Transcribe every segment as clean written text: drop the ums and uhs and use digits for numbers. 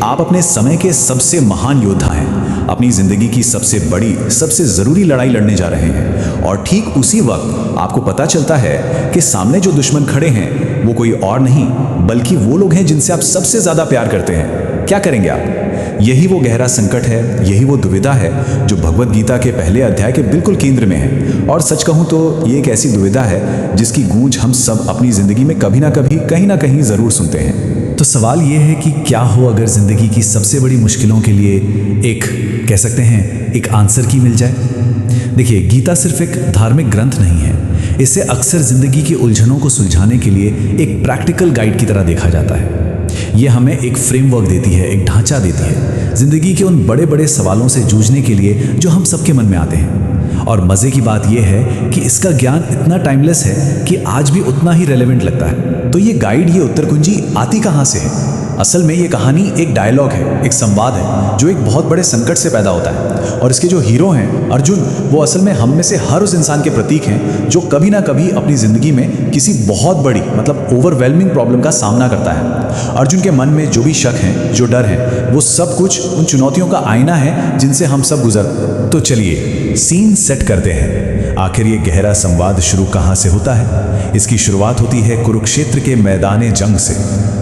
आप अपने समय के सबसे महान योद्धा हैं, अपनी जिंदगी की सबसे बड़ी, सबसे जरूरी लड़ाई लड़ने जा रहे हैं, और ठीक उसी वक्त आपको पता चलता है कि सामने जो दुश्मन खड़े हैं वो कोई और नहीं बल्कि वो लोग हैं जिनसे आप सबसे ज्यादा प्यार करते हैं। क्या करेंगे आप? यही वो गहरा संकट है, यही वो दुविधा है जो भगवत गीता के पहले अध्याय के बिल्कुल केंद्र में है। और सच कहूं तो ये एक ऐसी दुविधा है जिसकी गूंज हम सब अपनी जिंदगी में कभी ना कभी, कहीं ना कहीं जरूर सुनते हैं। तो सवाल ये है कि क्या हो अगर जिंदगी की सबसे बड़ी मुश्किलों के लिए एक, कह सकते हैं, एक आंसर की मिल जाए। देखिए, गीता सिर्फ एक धार्मिक ग्रंथ नहीं है, इसे अक्सर जिंदगी की उलझनों को सुलझाने के लिए एक प्रैक्टिकल गाइड की तरह देखा जाता है। ये हमें एक फ्रेमवर्क देती है, एक ढांचा देती है जिंदगी के उन बड़े बड़े सवालों से जूझने के लिए जो हम सबके मन में आते हैं। और मज़े की बात यह है कि इसका ज्ञान इतना टाइमलेस है कि आज भी उतना ही रेलेवेंट लगता है। तो ये गाइड, ये उत्तर कुंजी आती कहाँ से है? असल में ये कहानी एक डायलॉग है, एक संवाद है जो एक बहुत बड़े संकट से पैदा होता है। और इसके जो हीरो हैं अर्जुन, वो असल में हम में से हर उस इंसान के प्रतीक हैं जो कभी ना कभी अपनी ज़िंदगी में किसी बहुत बड़ी, मतलब ओवरवेलमिंग प्रॉब्लम का सामना करता है। अर्जुन के मन में जो भी शक हैं, जो डर है, वो सब कुछ उन चुनौतियों का आईना है जिनसे हम सब गुजर। तो चलिए सीन सेट करते हैं। आखिर ये गहरा संवाद शुरू कहाँ से होता है? इसकी शुरुआत होती है कुरुक्षेत्र के मैदान जंग से।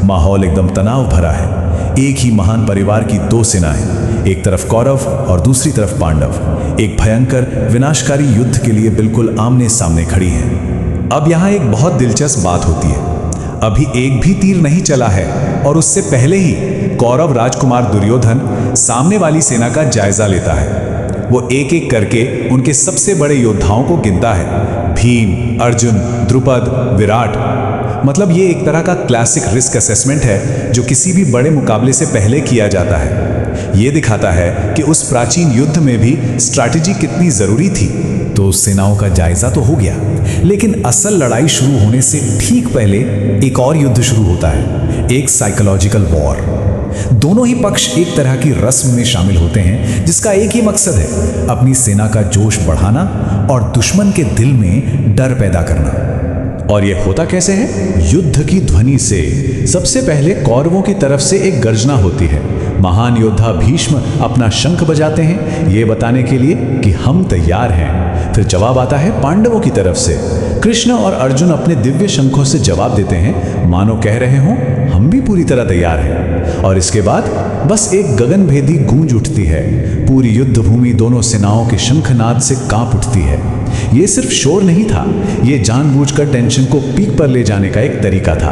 माहौल एकदम तनाव भरा है। एक ही महान परिवार की दो सेनाएं, एक तरफ कौरव और दूसरी तरफ पांडव, एक भयंकर विनाशकारी युद्ध के लिए बिल्कुल आमने सामने खड़ी हैं। अब यहाँ एक बहुत दिलचस्प बात होती है। अभी एक भी तीर नहीं चला है और उससे पहले ही कौरव राजकुमार दुर्योधन सामने वाली सेना का जायजा लेता है। वो एक एक करके उनके सबसे बड़े योद्धाओं को गिनता है। भीम, अर्जुन, द्रुपद, विराट। मतलब ये एक तरह का क्लासिक रिस्क असेसमेंट है जो किसी भी बड़े मुकाबले से पहले किया जाता है। ये दिखाता है कि उस प्राचीन युद्ध में भी स्ट्रैटेजी कितनी जरूरी थी। तो सेनाओं का जायजा तो हो गया, लेकिन असल लड़ाई शुरू होने से ठीक पहले एक और युद्ध शुरू होता है, एक साइकोलॉजिकल वॉर। दोनों ही पक्ष एक तरह की रस्म में शामिल होते हैं जिसका एक ही मकसद है, अपनी सेना का जोश बढ़ाना और दुश्मन के दिल में डर पैदा करना। और यह होता कैसे है? युद्ध की ध्वनि से। सबसे पहले कौरवों की तरफ से एक गर्जना होती है। महान योद्धा भीष्म अपना शंख बजाते हैं ये बताने के लिए कि हम तैयार हैं। फिर जवाब आता है पांडवों की तरफ से। कृष्ण और अर्जुन अपने दिव्य शंखों से जवाब देते हैं, मानो कह रहे हों हम भी पूरी तरह तैयार हैं। और इसके बाद बस एक गगनभेदी गूंज उठती है। पूरी युद्ध भूमि दोनों सेनाओं के शंखनाद से कांप उठती है। ये सिर्फ शोर नहीं था, ये जानबूझकर टेंशन को पीक पर ले जाने का एक तरीका था।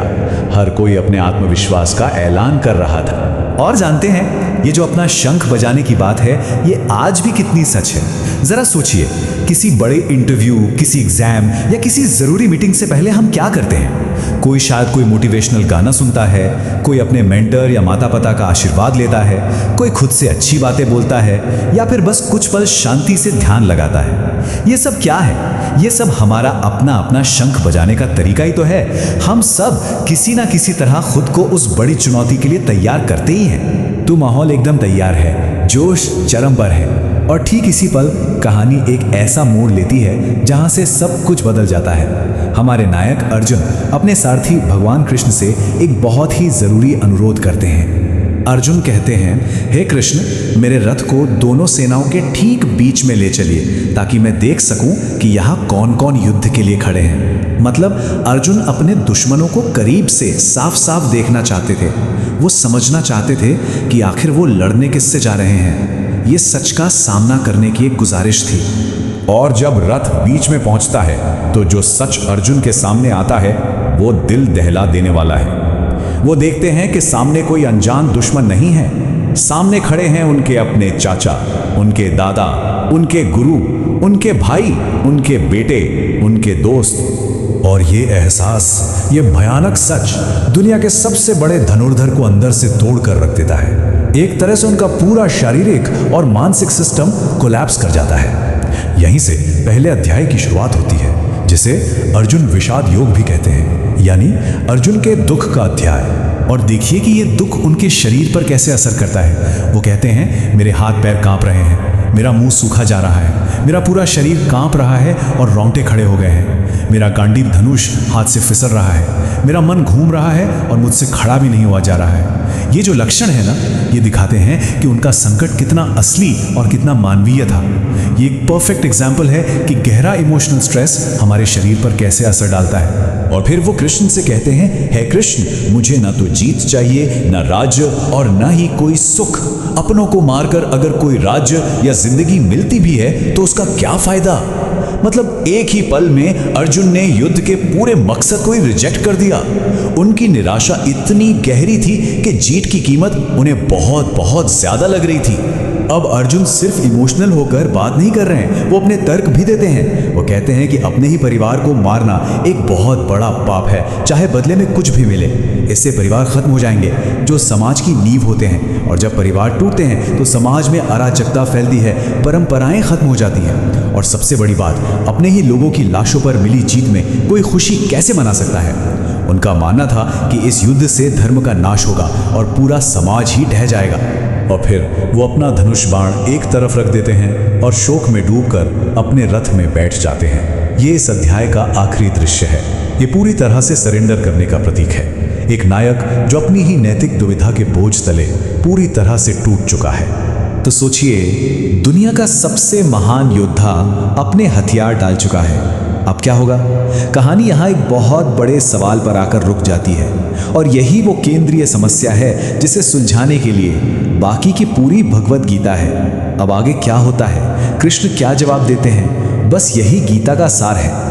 हर कोई अपने आत्मविश्वास का ऐलान कर रहा था। और जानते हैं, ये जो अपना शंख बजाने की बात है, ये आज भी कितनी सच है। जरा सोचिए, किसी बड़े इंटरव्यू, किसी एग्जाम या किसी जरूरी मीटिंग से पहले हम क्या करते हैं? कोई मोटिवेशनल गाना सुनता है, कोई अपने मेंटर या माता पिता का आशीर्वाद लेता है, कोई खुद से अच्छी बातें बोलता है, या फिर बस कुछ पल शांति से ध्यान लगाता है। ये सब क्या है? ये सब हमारा अपना अपना शंख बजाने का तरीका ही तो है। हम सब किसी ना किसी तरह खुद को उस बड़ी चुनौती के लिए तैयार करते ही हैं। तो माहौल एकदम तैयार है, जोश चरम पर है, और ठीक इसी पल कहानी एक ऐसा मोड़ लेती है जहां से सब कुछ बदल जाता है। हमारे नायक अर्जुन अपने सारथी भगवान कृष्ण से एक बहुत ही जरूरी अनुरोध करते हैं। अर्जुन कहते हैं, हे कृष्ण, मेरे रथ को दोनों सेनाओं के ठीक बीच में ले चलिए ताकि मैं देख सकूं कि यहाँ कौन कौन युद्ध के लिए खड़े हैं। मतलब अर्जुन अपने दुश्मनों को करीब से साफ साफ देखना चाहते थे। वो समझना चाहते थे कि आखिर वो लड़ने किससे जा रहे हैं। ये सच का सामना करने की एक गुजारिश थी। और जब रथ बीच में पहुंचता है तो जो सच अर्जुन के सामने आता है वो दिल दहला देने वाला है। वो देखते हैं कि सामने कोई अनजान दुश्मन नहीं है। सामने खड़े हैं उनके अपने चाचा, उनके दादा, उनके गुरु, उनके भाई, उनके बेटे, उनके दोस्त। और ये एहसास, ये भयानक सच दुनिया के सबसे बड़े धनुर्धर को अंदर से तोड़ कर रख देता है। एक तरह से उनका पूरा शारीरिक और मानसिक सिस्टम कोलैप्स कर जाता है। यहीं से पहले अध्याय की शुरुआत होती है, जिसे अर्जुन विषाद योग भी कहते हैं, यानी अर्जुन के दुख का अध्याय। और देखिए कि ये दुख उनके शरीर पर कैसे असर करता है। वो कहते हैं, मेरे हाथ पैर कांप रहे हैं, मेरा मुंह सूखा जा रहा है, मेरा पूरा शरीर कांप रहा है और रोंगटे खड़े हो गए हैं, मेरा गांडीव धनुष हाथ से फिसल रहा है, मेरा मन घूम रहा है और मुझसे खड़ा भी नहीं हुआ जा रहा है। ये जो लक्षण है ना, ये दिखाते हैं कि उनका संकट कितना असली और कितना मानवीय था। ये एक परफेक्ट एग्जाम्पल है कि गहरा इमोशनल स्ट्रेस हमारे शरीर पर कैसे असर डालता है। और फिर वो कृष्ण से कहते हैं, हे कृष्ण, मुझे ना तो जीत चाहिए, ना राज्य और ना ही कोई सुख। अपनों को मारकर अगर कोई राज्य या जिंदगी मिलती भी है तो उसका क्या फायदा। मतलब एक ही पल में अर्जुन ने युद्ध के पूरे मकसद को ही रिजेक्ट कर दिया। उनकी निराशा इतनी गहरी थी कि जीत की कीमत उन्हें बहुत बहुत ज्यादा लग रही थी। अब अर्जुन सिर्फ इमोशनल होकर बात नहीं कर रहे हैं, वो अपने तर्क भी देते हैं। वो कहते हैं कि अपने ही परिवार को मारना एक बहुत बड़ा पाप है, चाहे बदले में कुछ भी मिले। इससे परिवार खत्म हो जाएंगे, जो समाज की नींव होते हैं। और जब परिवार टूटते हैं तो समाज में अराजकता फैलती है, परंपराएं खत्म हो जाती हैं। और सबसे बड़ी बात, अपने ही लोगों की लाशों पर मिली जीत में कोई खुशी कैसे मना सकता है। उनका मानना था कि इस युद्ध से धर्म का नाश होगा और पूरा समाज ही ढह जाएगा। और फिर वो अपना धनुष बाण एक तरफ रख देते हैं और शोक में डूबकर अपने रथ में बैठ जाते हैं। ये इस अध्याय का आखिरी दृश्य है। ये पूरी तरह से सरेंडर करने का प्रतीक है। एक नायक जो अपनी ही नैतिक दुविधा के बोझ तले पूरी तरह से टूट चुका है। तो सोचिए, दुनिया का सबसे महान योद्धा अपने हथियार डाल चुका है। अब क्या होगा? कहानी यहाँ एक बहुत बड़े सवाल पर आकर रुक जाती है और यही वो केंद्रीय समस्या है जिसे सुलझाने के लिए बाकी की पूरी भगवत गीता है। अब आगे क्या होता है, कृष्ण क्या जवाब देते हैं, बस यही गीता का सार है।